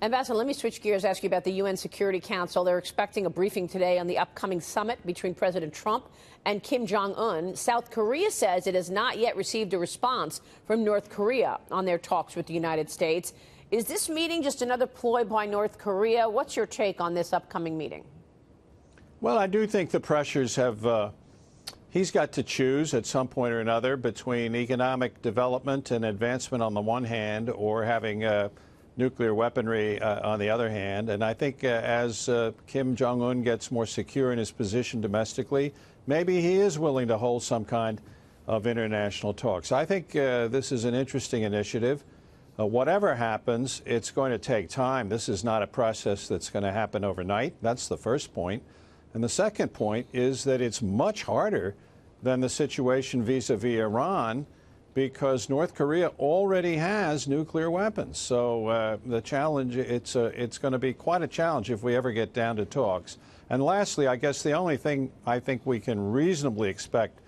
Ambassador, let me switch gears, ask you about the UN Security Council. They're expecting a briefing today on the upcoming summit between President Trump and Kim Jong-un. South Korea says it has not yet received a response from North Korea on their talks with the United States. Is this meeting just another ploy by North Korea? What's your take on this upcoming meeting? Well, I do think the pressures have, he's got to choose at some point or another between economic development and advancement on the one hand, or having nuclear weaponry on the other hand. And I think as Kim Jong-un gets more secure in his position domestically, maybe he is willing to hold some kind of international talks. I think this is an interesting initiative. Whatever happens, it's going to take time. This is not a process that's going to happen overnight. That's the first point. And the second point is that it's much harder than the situation vis-a-vis Iran, because North Korea already has nuclear weapons. So the challenge, it's going to be quite a challenge if we ever get down to talks. And lastly, I guess the only thing I think we can reasonably expect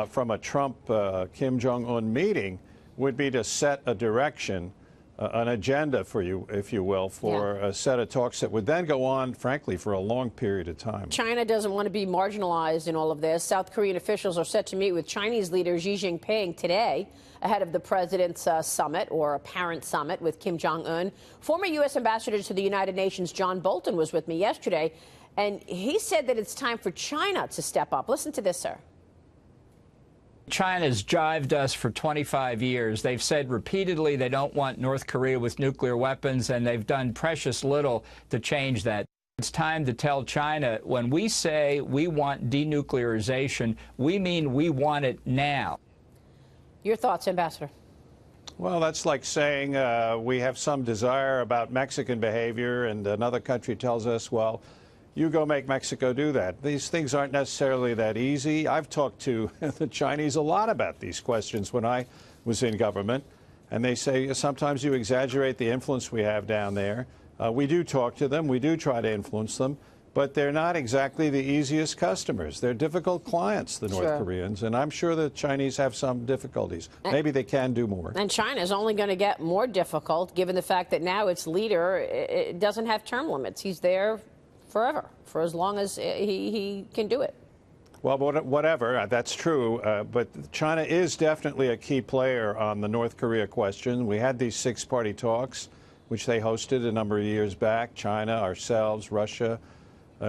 from a Trump-Kim Jong-un meeting would be to set a direction, an agenda for you, if you will, for a set of talks that would then go on, frankly, for a long period of time. China doesn't want to be marginalized in all of this. South Korean officials are set to meet with Chinese leader Xi Jinping today ahead of the president's summit, or apparent summit, with Kim Jong-un. Former U.S. Ambassador to the United Nations John Bolton was with me yesterday, and he said that it's time for China to step up. Listen to this, sir. China's jived us for 25 years. They've said repeatedly they don't want North Korea with nuclear weapons, and they've done precious little to change that. It's time to tell China, when we say we want denuclearization, we mean we want it now. Your thoughts, Ambassador? Well, that's like saying we have some desire about Mexican behavior, and another country tells us, well, you go make Mexico do that. These things aren't necessarily that easy. I've talked to the Chinese a lot about these questions when I was in government, and they say sometimes you exaggerate the influence we have down there. We do talk to them. We do try to influence them, but they're not exactly the easiest customers. They're difficult clients, the North Koreans, and I'm sure the Chinese have some difficulties. Maybe they can do more. And China is only going to get more difficult, given the fact that now its leader it doesn't have term limits. He's there forever, for as long as he can do it. Well, whatever, that's true, but China is definitely a key player on the North Korea question. We had these six-party talks, which they hosted a number of years back, China, ourselves, Russia,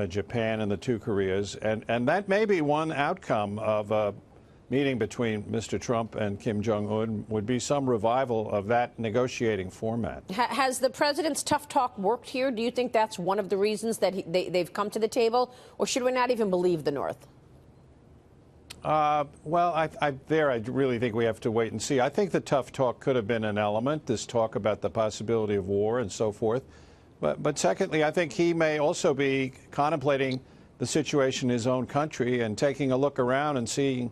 Japan, and the two Koreas, and that may be one outcome of a meeting between Mr. Trump and Kim Jong-un, would be some revival of that negotiating format. Has the president's tough talk worked here? Do you think that's one of the reasons that they've come to the table, or should we not even believe the North? Well, I really think we have to wait and see. I think the tough talk could have been an element, this talk about the possibility of war and so forth. But secondly, I think he may also be contemplating the situation in his own country and taking a look around and seeing